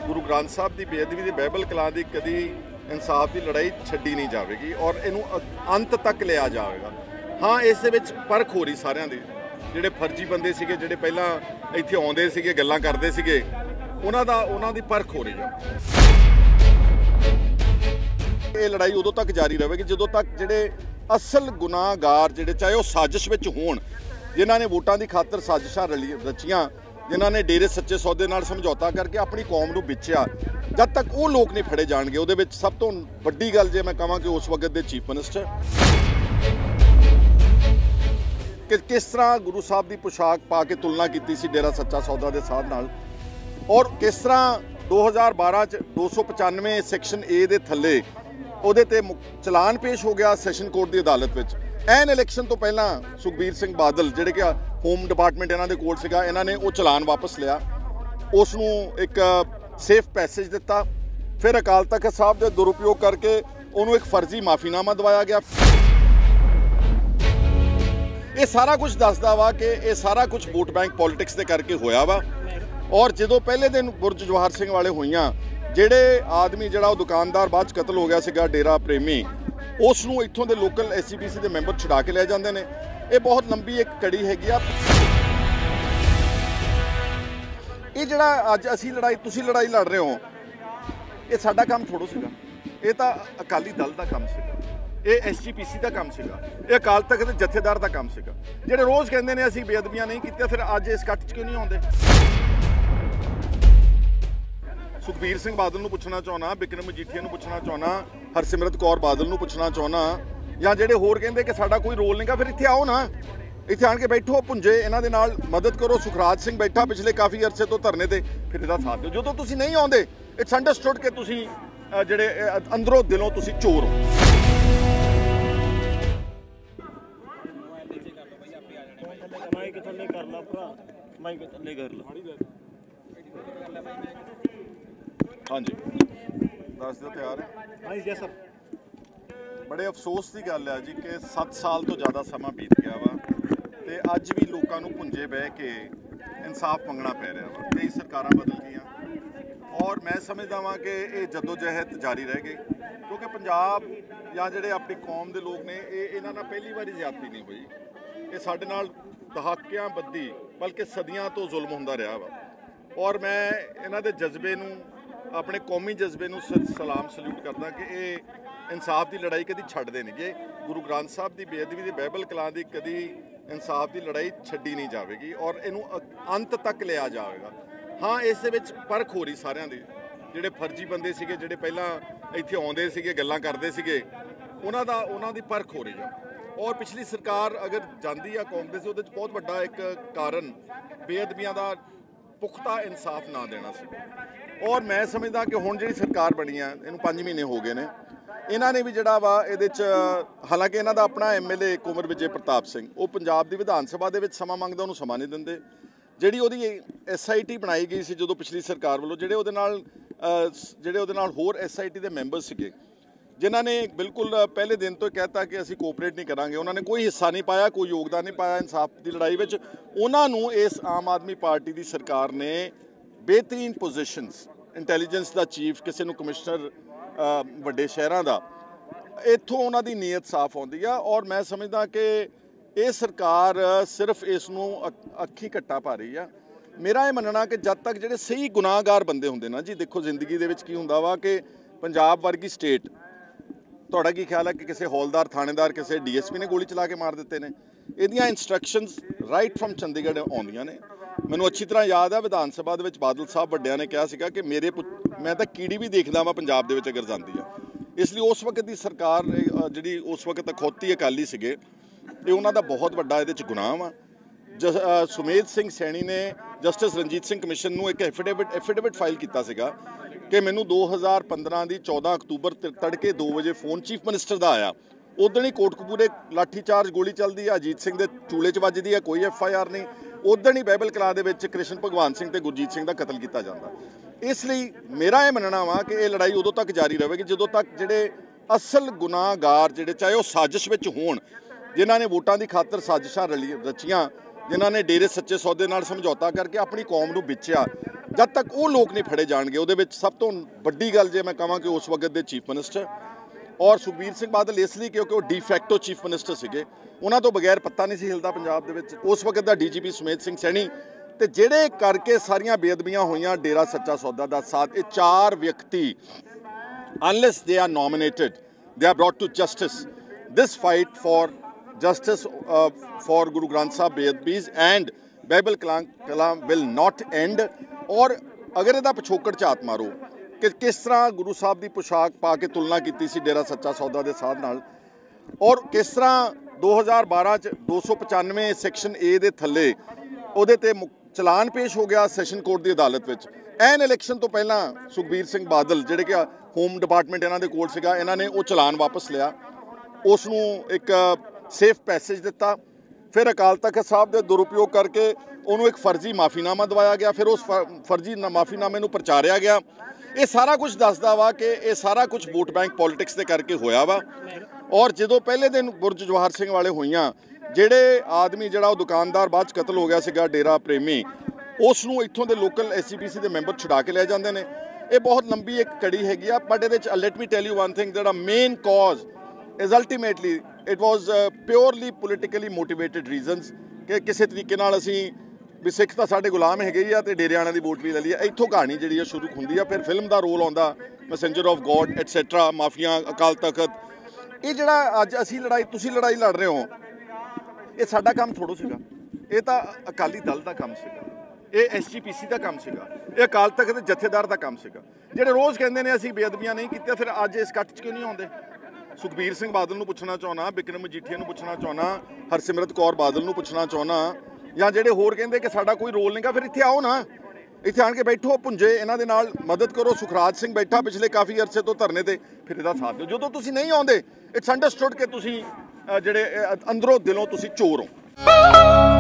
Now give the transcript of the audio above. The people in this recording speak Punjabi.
गुरु ग्रंथ साहब की बेअदबी की बाइबल कलां की कभी इंसाफ की लड़ाई छड्डी नहीं जाएगी और इनू अंत तक लिया जाएगा। हाँ, इस परख हो रही सारिਆਂ ਦੀ ਜਿਹੜੇ फर्जी बंदे ਸੀਗੇ ਜਿਹੜੇ ਪਹਿਲਾਂ ਇੱਥੇ ਆਉਂਦੇ ਸੀਗੇ ਗੱਲਾਂ ਕਰਦੇ ਸੀਗੇ ਉਹਨਾਂ ਦੀ परख हो रही है। ਇਹ ਲੜਾਈ ਉਦੋਂ ਤੱਕ ਜਾਰੀ ਰਹੇਗੀ ਜਦੋਂ ਤੱਕ ਜਿਹੜੇ ਅਸਲ ਗੁਨਾਹਗਾਰ ਜਿਹੜੇ ਚਾਹੇ ਉਹ ਸਾਜ਼ਿਸ਼ ਵਿੱਚ ਹੋਣ, ਜਿਨ੍ਹਾਂ ਨੇ ਵੋਟਾਂ ਦੀ ਖਾਤਰ ਸਾਜ਼ਿਸ਼ਾਂ ਰਚੀਆਂ, ਜਿਨ੍ਹਾਂ ਨੇ ਡੇਰੇ ਸੱਚੇ ਸੌਦੇ ਨਾਲ ਸਮਝੌਤਾ ਕਰਕੇ ਆਪਣੀ ਕੌਮ ਨੂੰ ਵੇਚਿਆ, ਜਦ ਤੱਕ ਉਹ ਲੋਕ ਨਹੀਂ ਫੜੇ ਜਾਣਗੇ। ਉਹਦੇ ਵਿੱਚ ਸਭ ਤੋਂ ਵੱਡੀ ਗੱਲ ਜੇ ਮੈਂ ਕਹਾਂ ਕਿ ਉਸ ਵਕਤ ਦੇ ਚੀਫ ਮਿਨਿਸਟਰ ਕਿ ਕਿਸ ਤਰ੍ਹਾਂ ਗੁਰੂ ਸਾਹਿਬ ਦੀ ਪੁਸ਼ਾਕ ਪਾ ਕੇ ਤੁਲਨਾ ਕੀਤੀ ਸੀ ਡੇਰਾ ਸੱਚਾ ਸੌਦਾ ਦੇ ਸਾਧ ਨਾਲ, ਔਰ ਕਿਸ ਤਰ੍ਹਾਂ 2012 ਚ 295 ਸੈਕਸ਼ਨ ਏ ਦੇ ਥੱਲੇ ਉਹਦੇ ਤੇ ਚਲਾਨ ਪੇਸ਼ ਹੋ ਗਿਆ ਸੈਸ਼ਨ ਕੋਰਟ ਦੀ ਅਦਾਲਤ ਵਿੱਚ। ਐਨ ਇਲੈਕਸ਼ਨ ਤੋਂ ਪਹਿਲਾਂ ਸੁਖਬੀਰ ਸਿੰਘ ਬਾਦਲ ਜਿਹੜੇ ਕਿ ਹੋਮ ਡਿਪਾਰਟਮੈਂਟ ਇਹਨਾਂ ਦੇ ਕੋਲ ਸੀਗਾ, ਇਹਨਾਂ ਨੇ ਉਹ ਚਲਾਨ ਵਾਪਸ ਲਿਆ, ਉਸ ਨੂੰ ਇੱਕ ਸੇਫ ਪੈਸੇਜ ਦਿੱਤਾ। ਫਿਰ ਅਕਾਲ ਤਖਤ ਸਾਹਿਬ ਦੇ ਦੁਰਉਪਯੋਗ ਕਰਕੇ ਉਹਨੂੰ ਇੱਕ ਫਰਜ਼ੀ ਮਾਫੀਨਾਮਾ ਦਵਾਇਆ ਗਿਆ। ਇਹ ਸਾਰਾ ਕੁਝ ਦੱਸਦਾ ਵਾ ਕਿ ਇਹ ਸਾਰਾ ਕੁਝ ਵੋਟ ਬੈਂਕ ਪੋਲਿਟਿਕਸ ਦੇ ਕਰਕੇ ਹੋਇਆ ਵਾ। ਔਰ ਜਦੋਂ ਪਹਿਲੇ ਦਿਨ ਬੁਰਜ ਜਵਾਹਰ ਸਿੰਘ ਵਾਲੇ ਹੋਈਆਂ, ਜਿਹੜੇ ਆਦਮੀ ਜਿਹੜਾ ਉਹ ਦੁਕਾਨਦਾਰ ਬਾਅਦ 'ਚ ਕਤਲ ਹੋ ਗਿਆ ਸੀਗਾ ਡੇਰਾ ਪ੍ਰੇਮੀ, ਉਸ ਨੂੰ ਇੱਥੋਂ ਦੇ ਲੋਕਲ SGPC ਦੇ ਮੈਂਬਰ ਛੁਡਾ ਕੇ ਲੈ ਜਾਂਦੇ ਨੇ। ਇਹ ਬਹੁਤ ਲੰਬੀ ਇੱਕ ਕੜੀ ਹੈਗੀ ਆ। ਇਹ ਜਿਹੜਾ ਅੱਜ ਅਸੀਂ ਤੁਸੀਂ ਲੜਾਈ ਲੜ ਰਹੇ ਹੋ, ਇਹ ਸਾਡਾ ਕੰਮ ਥੋੜ੍ਹਾ ਸੀਗਾ, ਇਹ ਤਾਂ ਅਕਾਲੀ ਦਲ ਦਾ ਕੰਮ ਸੀਗਾ, ਇਹ SGPC ਦਾ ਕੰਮ ਸੀਗਾ, ਇਹ ਅਕਾਲ ਤਖਤ ਦੇ ਜਥੇਦਾਰ ਦਾ ਕੰਮ ਸੀਗਾ, ਜਿਹੜੇ ਰੋਜ਼ ਕਹਿੰਦੇ ਨੇ ਅਸੀਂ ਬੇਅਦਬੀਆਂ ਨਹੀਂ ਕੀਤੀਆਂ, ਫਿਰ ਅੱਜ ਇਸ ਕੱਟ 'ਚ ਕਿਉਂ ਨਹੀਂ ਆਉਂਦੇ। ਸੁਖਬੀਰ ਸਿੰਘ ਬਾਦਲ ਨੂੰ ਪੁੱਛਣਾ ਚਾਹੁੰਦਾ, ਬਿਕਰਮ ਮਜੀਠੀਆ ਨੂੰ ਪੁੱਛਣਾ ਚਾਹੁੰਦਾ, ਹਰਸਿਮਰਤ ਕੌਰ ਬਾਦਲ ਨੂੰ ਪੁੱਛਣਾ ਚਾਹੁੰਦਾ, ਜਾਂ ਜਿਹੜੇ ਹੋਰ ਕਹਿੰਦੇ ਕਿ ਸਾਡਾ ਕੋਈ ਰੋਲ ਨਹੀਂਗਾ, ਫਿਰ ਇੱਥੇ ਆਓ ਨਾ, ਇੱਥੇ ਆਣ ਕੇ ਬੈਠੋ, ਭੁੰਜੇ ਇਹਨਾਂ ਦੇ ਨਾਲ ਮਦਦ ਕਰੋ। ਸੁਖਰਾਜ ਸਿੰਘ ਬੈਠਾ ਪਿਛਲੇ ਕਾਫੀ ਅਰਸੇ ਤੋਂ ਧਰਨੇ ਤੇ, ਫਿਰ ਇਹਦਾ ਸਾਥ ਦਿਓ। ਜਦੋਂ ਤੁਸੀਂ ਨਹੀਂ ਆਉਂਦੇ, ਇਟਸ ਅੰਡਰਸਟੂਡ ਕਿ ਤੁਸੀਂ ਜਿਹੜੇ ਅੰਦਰੋਂ ਦਿਲੋਂ ਤੁਸੀਂ ਚੋਰ ਹੋ। हाँ जी, दस दो तैयार है। हाँ जी सर। बड़े अफसोस की गल है जी कि 7 साल तो ज़्यादा समा बीत गया वा ते अज भी लोगों को भुंजे बह के इंसाफ मंगना पै रहा वा। कई सरकारां बदल गई और मैं समझदा वां कि ये जदोजहद जारी रह गई, क्योंकि पंजाब या जिहड़े अपनी कौम के लोग ने इन्हां नाल पहली बारी ज्यादती नहीं हुई। ये साडे नाल दहाकियां बद्धी बल्कि सदियां तो जुल्म हुंदा रहा वा। और मैं इन्हां दे जज्बे नूं, अपने कौमी जज्बे नूं सलाम सल्यूट करदा कि ये इंसाफ की लड़ाई कभी छड्डदे नहीं गे। गुरु ग्रंथ साहब की बेअदबी की बाइबल कलां की कभी इंसाफ की लड़ाई छड्डी नहीं जाएगी और इनू अंत तक लिया जाएगा। हाँ, इस परख हो रही सारिਆਂ ਦੀ ਜਿਹੜੇ फर्जी बंदे ਸੀਗੇ ਜਿਹੜੇ ਪਹਿਲਾਂ ਇੱਥੇ ਆਉਂਦੇ ਸੀਗੇ ਗੱਲਾਂ ਕਰਦੇ ਸੀਗੇ ਉਹਨਾਂ ਦੀ परख हो रही है। और पिछली सरकार अगर ਜਾਂਦੀ ਆ ਕਾਂਗਰਸ, ਉਹਦੇ 'ਚ ਬਹੁਤ ਵੱਡਾ ਇੱਕ ਕਾਰਨ ਬੇਅਦਬੀਆਂ ਦਾ ਪੁਖਤਾ इंसाफ ना देना ਸੀ। और मैं समझदा कि हुण जिहड़ी सरकार बनी आ, इहनूं 5 महीने हो गए ने, इन्हां ने भी जिहड़ा वा इहदे च हालांकि इन्हां दा अपना MLA कुंवर विजय प्रताप सिंह वो पंजाब दी विधान सभा दे विच समा मंगदा, उहनूं समा नहीं दिंदे। जिहड़ी उहदी SIT बनाई गई सी जदों पिछली सरकार वालों, जिहड़े उहदे नाल होर SIT दे मैंबर सीगे, जिन्हां ने बिल्कुल पहले दिन तो कहता कि असीं कोऑपरेट नहीं करांगे, उन्होंने कोई हिस्सा नहीं पाया, कोई योगदान नहीं पाया इंसाफ की लड़ाई विच। उन्हां नूं इस आम आदमी पार्टी की सरकार ने बेहतरीन पोजीशनस, इंटैलीजेंस का चीफ, किसी नूं कमिश्नर वड्डे शहरां दा, इत्थों उन्हां दी नीयत साफ आउंदी आ। और मैं समझदा कि ये सरकार सिर्फ इसनूं अखी घट्टा पा रही है। मेरा ये मनना कि जब तक जिहड़े सही गुनाहगार बंदे हुंदे ना जी, देखो जिंदगी दे विच की हुंदा वा कि पंजाब वर्गी स्टेट, तुहाडा की ख्याल है कि किसी हौलदार, थानेदार, किसी DSP ने गोली चला के मार दिते ने? इहदियां इंस्ट्रक्शंस राइट फ्रॉम चंडीगढ़ आउंदियां ने। मैनूं अच्छी तरह याद है विधान सभा दे विच बादल साहब वड्डियां ने कहा सीगा कि मैं तो कीड़ी भी देखदा वां पंजाब दे विच अगर जांदी आ। इसलिए उस वक्त की सरकार जिहड़ी उस वक्त अखौती अकाली सीगे, ये उन्हां दा बहुत वड्डा इहदे च गुनाह वा। सुमेध सिंह सैनी ने जस्टिस रणजीत सिंह कमिशन नूं एक एफिडेविट फाइल किया सीगा कि मैनूं 2015 की 14 अक्तूबर तड़के 2 बजे फोन चीफ मिनिस्टर का आया। उदण ही कोटकपूरे लाठीचार्ज, गोली चलती है, अजीत सिंह के चूले च वजदी है, कोई FIR नहीं। उदण ही बाइबल कलां दे विच कृष्ण भगवान सिंह ते गुरजीत सिंह का कतल किया जाता। इसलिए मेरा ये मनना वा कि ये लड़ाई उदों तक जारी रहेगी जदों तक जिहड़े असल गुनाहगार जिहड़े चाहे वो साजिश विच होण, जिन्हां ने वोटां दी खातर साजिशां रचियां, जिन्हां ने डेरे सच्चे सौदे नाल समझौता करके अपनी कौम नूं बेचिया, ਜਦ ਤੱਕ ਉਹ ਲੋਕ ਨਹੀਂ ਫੜੇ ਜਾਣਗੇ। ਉਹਦੇ ਵਿੱਚ ਸਭ ਤੋਂ ਵੱਡੀ ਗੱਲ ਜੇ ਮੈਂ ਕਹਾਂ ਕਿ ਉਸ ਵਕਤ ਦੇ ਚੀਫ ਮਿਨਿਸਟਰ ਔਰ ਸੁਖਬੀਰ ਸਿੰਘ ਬਾਦਲ ਇਸ ਲਈ ਕਿਉਂਕਿ ਉਹ ਡੀਫੈਕਟੋ ਚੀਫ ਮਿਨਿਸਟਰ ਸੀਗੇ, ਉਹਨਾਂ ਤੋਂ ਬਗੈਰ ਪੱਤਾ ਨਹੀਂ ਸੀ ਹਿਲਦਾ ਪੰਜਾਬ ਦੇ ਵਿੱਚ। ਉਸ ਵਕਤ ਦਾ ਡੀਜੀਪੀ ਸੁਮੇਧ ਸਿੰਘ ਸੈਣੀ ਤੇ ਜਿਹੜੇ ਕਰਕੇ ਸਾਰੀਆਂ ਬੇਅਦਬੀਆਂ ਹੋਈਆਂ ਡੇਰਾ ਸੱਚਾ ਸੌਦਾ ਦਾ ਸਾਥ, ਇਹ 4 ਵਿਅਕਤੀ unless they are nominated, they are brought to justice. This fight for justice for Guru Granth Sahib Bedbis and Bible Kalam will not end। और अगर ਇਹਦਾ ਪਿਛੋਕੜ ਝਾਤ ਮਾਰੋ ਕਿ ਕਿਸ ਤਰ੍ਹਾਂ ਗੁਰੂ ਸਾਹਿਬ ਦੀ ਪੁਸ਼ਾਕ ਪਾ ਕੇ ਤੁਲਨਾ ਕੀਤੀ ਸੀ ਡੇਰਾ ਸੱਚਾ ਸੌਦਾ ਦੇ ਸਾਧ ਨਾਲ, ਔਰ ਕਿਸ ਤਰ੍ਹਾਂ 2012 ਚ 295 ਸੈਕਸ਼ਨ ਏ ਦੇ ਥੱਲੇ ਉਹਦੇ ਤੇ ਚਲਾਨ ਪੇਸ਼ ਹੋ ਗਿਆ ਸੈਸ਼ਨ ਕੋਰਟ ਦੀ ਅਦਾਲਤ ਵਿੱਚ। ਐਨ ਇਲੈਕਸ਼ਨ ਤੋਂ ਪਹਿਲਾਂ ਸੁਖਬੀਰ ਸਿੰਘ ਬਾਦਲ ਜਿਹੜੇ ਕਿ ਹੋਮ ਡਿਪਾਰਟਮੈਂਟ ਇਹਨਾਂ ਦੇ ਕੋਲ ਸੀਗਾ, ਇਹਨਾਂ ਨੇ ਉਹ ਚਲਾਨ ਵਾਪਸ ਲਿਆ, ਉਸ ਨੂੰ ਇੱਕ ਸੇਫ ਪੈਸੇਜ ਦਿੱਤਾ। ਫਿਰ ਅਕਾਲ ਤਖਤ ਸਾਹਿਬ ਦੇ ਦੁਰਉਪਯੋਗ ਕਰਕੇ ਉਹਨੂੰ ਇੱਕ ਫਰਜ਼ੀ ਮਾਫੀਨਾਮਾ ਦਵਾਇਆ ਗਿਆ, ਫਿਰ ਉਸ ਫਰਜ਼ੀ ਮਾਫੀਨਾਮੇ ਨੂੰ ਪ੍ਰਚਾਰਿਆ ਗਿਆ। ਇਹ ਸਾਰਾ ਕੁਝ ਦੱਸਦਾ ਵਾ ਕਿ ਇਹ ਸਾਰਾ ਕੁਝ ਵੋਟ ਬੈਂਕ ਪੋਲਿਟਿਕਸ ਦੇ ਕਰਕੇ ਹੋਇਆ ਵਾ। ਔਰ ਜਦੋਂ ਪਹਿਲੇ ਦਿਨ ਬੁਰਜ ਜਵਾਹਰ ਸਿੰਘ ਵਾਲੇ ਹੋਈਆਂ, ਜਿਹੜੇ ਆਦਮੀ ਜਿਹੜਾ ਉਹ ਦੁਕਾਨਦਾਰ ਬਾਅਦ 'ਚ ਕਤਲ ਹੋ ਗਿਆ ਸੀਗਾ ਡੇਰਾ ਪ੍ਰੇਮੀ, ਉਸ ਨੂੰ ਇੱਥੋਂ ਦੇ ਲੋਕਲ SGPC ਦੇ ਮੈਂਬਰ ਛੁਡਾ ਕੇ ਲੈ ਜਾਂਦੇ ਨੇ। ਇਹ ਬਹੁਤ ਲੰਬੀ ਇੱਕ ਕੜੀ ਹੈਗੀ ਆ, ਬਟ ਇਹਦੇ 'ਚ let me tell you one thing, ਜਿਹੜਾ main cause is ultimately it was purely politically motivated reasons ਕਿ ਕਿਸੇ ਤਰੀਕੇ ਨਾਲ ਅਸੀਂ ਵੀ ਸਿੱਖ ਤਾਂ ਸਾਡੇ ਗੁਲਾਮ ਹੈਗੇ ਹੀ ਆ ਤੇ ਡੇਰੇ ਵਾਲਿਆਂ ਦੀ ਵੋਟ ਵੀ ਲੈ ਲਈ। ਇੱਥੋਂ ਕਹਾਣੀ ਜਿਹੜੀ ਆ ਸ਼ੁਰੂ ਹੁੰਦੀ ਆ, ਫਿਰ ਫਿਲਮ ਦਾ ਰੋਲ ਆਉਂਦਾ, messenger of god etcetera, mafia, Akal Takht. ਇਹ ਜਿਹੜਾ ਅੱਜ ਅਸੀਂ ਲੜਾਈ, ਤੁਸੀਂ ਲੜਾਈ ਲੜ ਰਹੇ ਹੋ, ਇਹ ਸਾਡਾ ਕੰਮ ਥੋੜ੍ਹਾ ਸੀਗਾ, ਇਹ ਤਾਂ ਅਕਾਲੀ ਦਲ ਦਾ ਕੰਮ ਸੀਗਾ, ਇਹ SGPC ਦਾ ਕੰਮ ਸੀਗਾ, ਇਹ ਅਕਾਲ ਤਖਤ ਦੇ ਜਥੇਦਾਰ ਦਾ ਕੰਮ ਸੀਗਾ, ਜਿਹੜੇ ਰੋਜ਼ ਕਹਿੰਦੇ ਨੇ ਅਸੀਂ ਬੇਅਦਬੀਆਂ ਨਹੀਂ ਕੀਤੀਆਂ। ਫਿਰ ਅੱਜ ਇਸ ਕੱਟ 'ਚ ਕਿਉਂ ਨਹੀਂ ਆਉਂਦੇ? ਸੁਖਬੀਰ ਸਿੰਘ ਬਾਦਲ ਨੂੰ ਪੁੱਛਣਾ ਚਾਹੁੰਦਾ, ਬਿਕਰਮ ਮਜੀਠੀਆ ਨੂੰ ਪੁੱਛਣਾ ਚਾਹੁੰਦਾ, ਹਰਸਿਮਰਤ ਕੌਰ ਬਾਦਲ ਨੂੰ ਪੁੱਛਣਾ ਚਾਹੁੰਦਾ, ਜਾਂ ਜਿਹੜੇ ਹੋਰ ਕਹਿੰਦੇ ਕਿ ਸਾਡਾ ਕੋਈ ਰੋਲ ਨਹੀਂਗਾ, ਫਿਰ ਇੱਥੇ ਆਓ ਨਾ, ਇੱਥੇ ਆਣ ਕੇ ਬੈਠੋ, ਭੁੰਜੇ ਇਹਨਾਂ ਦੇ ਨਾਲ ਮਦਦ ਕਰੋ। ਸੁਖਰਾਜ ਸਿੰਘ ਬੈਠਾ ਪਿਛਲੇ ਕਾਫੀ ਅਰਸੇ ਤੋਂ ਧਰਨੇ ਤੇ, ਫਿਰ ਇਹਦਾ ਸਾਥ ਦਿਓ। ਜਦੋਂ ਤੁਸੀਂ ਨਹੀਂ ਆਉਂਦੇ, ਇਟਸ ਅੰਡਰਸਟੂਡ ਕਿ ਤੁਸੀਂ ਜਿਹੜੇ ਅੰਦਰੋਂ ਦਿਲੋਂ ਤੁਸੀਂ ਚੋਰ ਹੋ।